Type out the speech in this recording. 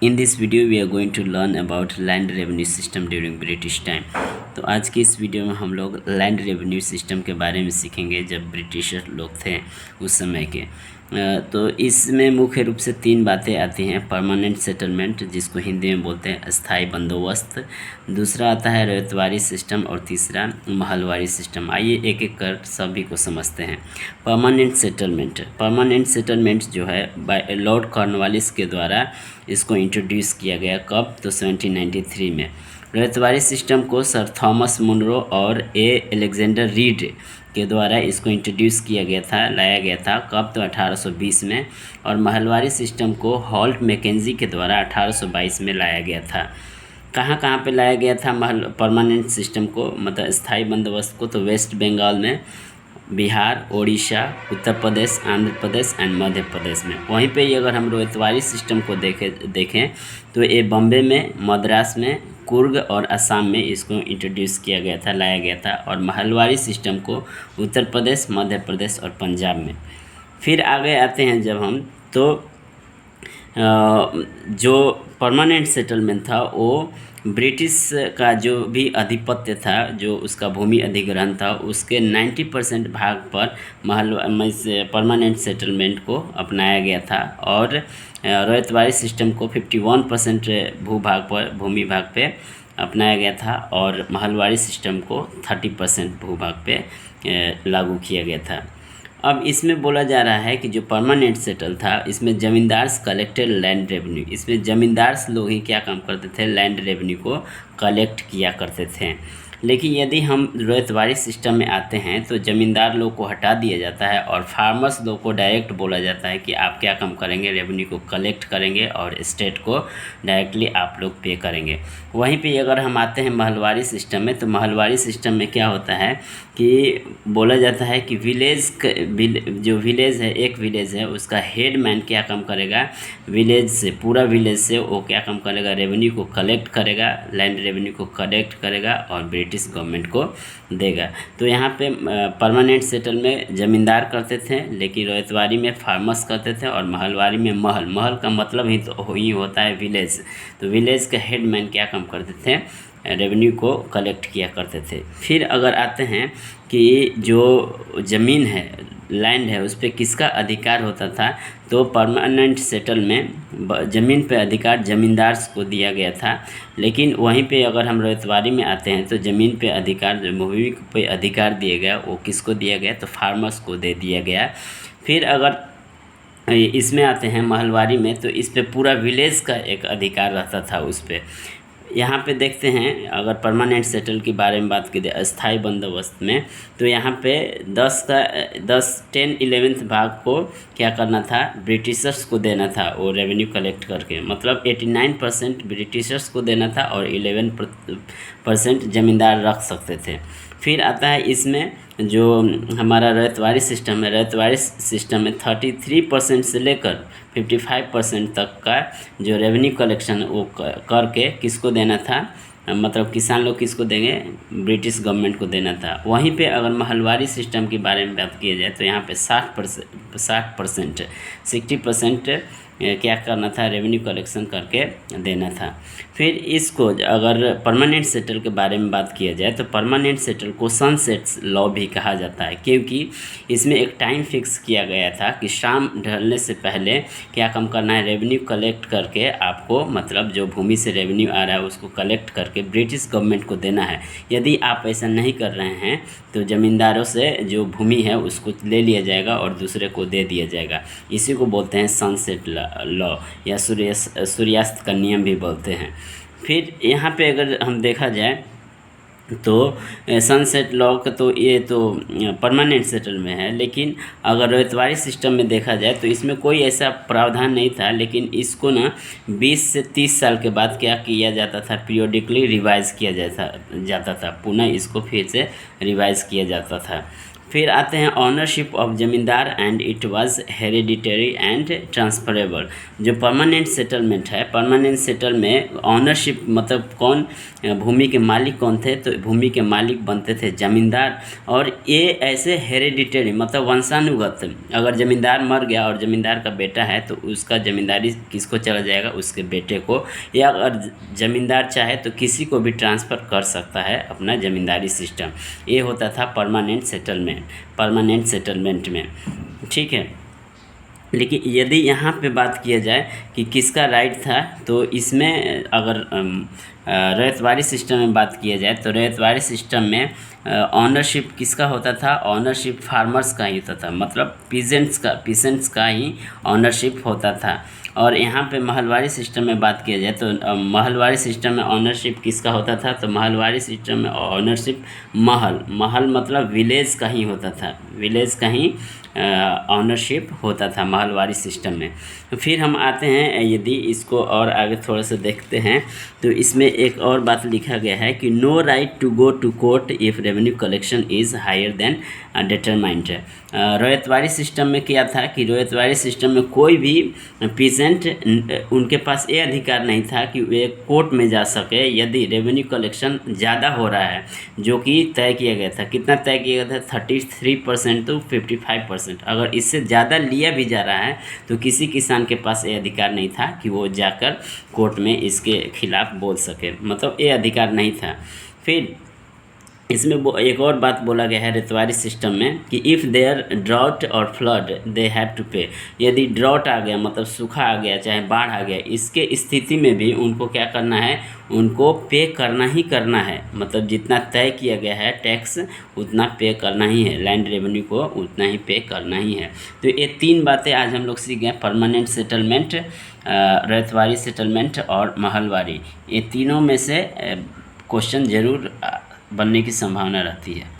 In this video we are going to learn about land revenue system during British time. तो आज की इस video में हम लोग लैंड रेवेन्यू सिस्टम के बारे में सीखेंगे जब ब्रिटिशर लोग थे उस समय के। तो इसमें मुख्य रूप से तीन बातें आती हैं। परमानेंट सेटलमेंट, जिसको हिंदी में बोलते हैं अस्थाई बंदोबस्त, दूसरा आता है रैयतवारी सिस्टम और तीसरा महलवारी सिस्टम। आइए एक एक कर सभी को समझते हैं। परमानेंट सेटलमेंट जो है बाय लॉर्ड कॉर्नवालिस के द्वारा इसको इंट्रोड्यूस किया गया। कब? तो 1793 में। रैयतवारी सिस्टम को सर थॉमस मुनरो और अलेक्जेंडर रीड के द्वारा इसको इंट्रोड्यूस किया गया था, लाया गया था। कब? तो 1820 में। और महलवारी सिस्टम को हॉल्ट मैकेंजी के द्वारा 1822 में लाया गया था। कहाँ कहाँ पे लाया गया था परमानेंट सिस्टम को, मतलब स्थायी बंदोबस्त को? तो वेस्ट बंगाल में, बिहार, ओडिशा, उत्तर प्रदेश, आंध्र प्रदेश एंड मध्य प्रदेश में। वहीं पे अगर हम रैयतवारी सिस्टम को देखें तो ये बम्बे में, मद्रास में, कुर्ग और असम में इसको इंट्रोड्यूस किया गया था, लाया गया था। और महलवारी सिस्टम को उत्तर प्रदेश, मध्य प्रदेश और पंजाब में। फिर आगे आते हैं जब हम, तो जो परमानेंट सेटलमेंट था वो ब्रिटिश का जो भी अधिपत्य था, जो उसका भूमि अधिग्रहण था, उसके 90% भाग पर परमानेंट सेटलमेंट को अपनाया गया था। और रैयतवारी सिस्टम को 51% भूमि भाग पे अपनाया गया था। और महलवारी सिस्टम को 30% भूभाग पे लागू किया गया था। अब इसमें बोला जा रहा है कि जो परमानेंट सेटल था, इसमें ज़मींदार कलेक्टेड लैंड रेवेन्यू, इसमें ज़मींदार लोग ही क्या काम करते थे? लैंड रेवेन्यू को कलेक्ट किया करते थे। लेकिन यदि हम रैयतवारी सिस्टम में आते हैं तो ज़मींदार लोग को हटा दिया जाता है और फार्मर्स लोग को डायरेक्ट बोला जाता है कि आप क्या काम करेंगे? रेवेन्यू को कलेक्ट करेंगे और स्टेट को डायरेक्टली आप लोग पे करेंगे। वहीं पे अगर हम आते हैं महलवारी सिस्टम में, तो महलवारी सिस्टम में क्या होता है कि बोला जाता है कि जो विलेज है, एक विलेज है, उसका हेडमैन क्या काम करेगा? विलेज से, पूरा विलेज से वो क्या काम करेगा? रेवेन्यू को कलेक्ट करेगा, लैंड रेवेन्यू को कलेक्ट करेगा और ब्रिटिश गवर्नमेंट को देगा। तो यहाँ पे परमानेंट सेटल में ज़मींदार करते थे, लेकिन रैयतवारी में फार्मर्स करते थे, और महलवारी में महल का मतलब ही होता है विलेज। तो विलेज का हेडमैन क्या काम करते थे? रेवेन्यू को कलेक्ट किया करते थे। फिर अगर आते हैं कि जो ज़मीन है, लैंड है, उस पर किसका अधिकार होता था? तो परमानेंट सेटल में ज़मीन पे अधिकार ज़मींदार को दिया गया था। लेकिन वहीं पे अगर हम रैयतवारी में आते हैं तो ज़मीन पे अधिकार, जो भूमि पे अधिकार दिया गया, वो किसको दिया गया? तो फार्मर्स को दे दिया गया। फिर अगर इसमें आते हैं महलवारी में, तो इस पे पूरा विलेज का एक अधिकार रहता था उस पर। यहाँ पे देखते हैं, अगर परमानेंट सेटल के बारे में बात करें अस्थाई बंदोबस्त में, तो यहाँ पे 10-11 भाग को क्या करना था? ब्रिटिशर्स को देना था, वो रेवेन्यू कलेक्ट करके। मतलब 89% ब्रिटिशर्स को देना था और 11% ज़मींदार रख सकते थे। फिर आता है इसमें जो हमारा रैयतवारी सिस्टम है, रैयतवारी सिस्टम में 33% से लेकर 55% तक का जो रेवेन्यू कलेक्शन वो करके किसको देना था? मतलब किसान लोग किसको देंगे? ब्रिटिश गवर्नमेंट को देना था। वहीं पे अगर महलवारी सिस्टम के बारे में बात किया जाए तो यहाँ पे 60% क्या करना था? रेवेन्यू कलेक्शन करके देना था। फिर इसको अगर परमानेंट सेटल के बारे में बात किया जाए तो परमानेंट सेटल को सनसेट्स लॉ भी कहा जाता है, क्योंकि इसमें एक टाइम फिक्स किया गया था कि शाम ढलने से पहले क्या काम करना है? रेवेन्यू कलेक्ट करके आपको, मतलब जो भूमि से रेवेन्यू आ रहा है उसको कलेक्ट करके ब्रिटिश गवर्नमेंट को देना है। यदि आप ऐसा नहीं कर रहे हैं तो ज़मींदारों से जो भूमि है उसको ले लिया जाएगा और दूसरे को दे दिया जाएगा। इसी को बोलते हैं सनसेट लॉ या सूर्यास्त का नियम भी बोलते हैं। फिर यहाँ पे अगर हम देखा जाए तो सनसेट लॉ का तो ये तो परमानेंट सेटल में है, लेकिन अगर रैयतवारी सिस्टम में देखा जाए तो इसमें कोई ऐसा प्रावधान नहीं था। लेकिन इसको ना 20 से 30 साल के बाद क्या किया जाता था? पीरियोडिकली रिवाइज़ किया जाता था, पुनः इसको फिर से रिवाइज़ किया जाता था। फिर आते हैं ऑनरशिप ऑफ ज़मींदार and it was hereditary and transferable. जो परमानेंट सेटलमेंट है, परमानेंट सेटल में ऑनरशिप मतलब कौन भूमि के मालिक कौन थे, तो भूमि के मालिक बनते थे ज़मींदार। और ये ऐसे हेरिडिटरी मतलब वंशानुगत, अगर ज़मींदार मर गया और ज़मींदार का बेटा है तो उसका ज़मींदारी किसको चला जाएगा, उसके बेटे को, या अगर ज़मींदार चाहे तो किसी को भी ट्रांसफ़र कर सकता है अपना ज़मींदारी सिस्टम। ये होता था परमानेंट सेटलमेंट में, ठीक है। लेकिन यदि यहाँ पे बात किया जाए कि किसका राइट था, तो इसमें अगर रैयतवाड़ी सिस्टम में बात किया जाए तो रैयतवाड़ी सिस्टम में ऑनरशिप किसका होता था, ऑनरशिप फार्मर्स का ही होता था, मतलब पीसेंट्स का ही ऑनरशिप होता था। और यहाँ पे महलवाड़ी सिस्टम में बात किया जाए तो महलवाड़ी सिस्टम में ऑनरशिप किसका होता था, तो महलवाड़ी सिस्टम में ऑनरशिप महल मतलब विलेज का ही होता था, विलेज का ही ऑनरशिप होता था महलवाड़ी सिस्टम में। फिर हम आते हैं, यदि इसको और आगे थोड़ा सा देखते हैं तो इसमें एक और बात लिखा गया है कि no right to go to court if revenue collection is higher than determined. Ryotwari system में क्या था कि रैयतवाड़ी सिस्टम में कोई भी पीसेंट उनके पास ये अधिकार नहीं था कि वे कोर्ट में जा सके यदि रेवेन्यू कलेक्शन ज़्यादा हो रहा है, जो कि तय किया गया था। कितना तय किया गया था, 33% to 55%। अगर इससे ज़्यादा लिया भी जा रहा है तो किसी किसान के पास ये अधिकार नहीं था कि वो जाकर कोर्ट में इसके खिलाफ बोल सके, मतलब ये अधिकार नहीं था। फिर इसमें एक और बात बोला गया है रैयतवाड़ी सिस्टम में कि इफ़ देयर ड्राउट और फ्लड दे हैव टू पे। यदि ड्राउट आ गया मतलब सूखा आ गया, चाहे बाढ़ आ गया, इसके स्थिति में भी उनको क्या करना है, उनको पे करना ही करना है। मतलब जितना तय किया गया है टैक्स उतना पे करना ही है, लैंड रेवेन्यू को उतना ही पे करना ही है। तो ये 3 बातें आज हम लोग सीख गए, परमानेंट सेटलमेंट, रैयतवाड़ी सेटलमेंट और महलवाड़ी। ये तीनों में से क्वेश्चन ज़रूर बनने की संभावना रहती है।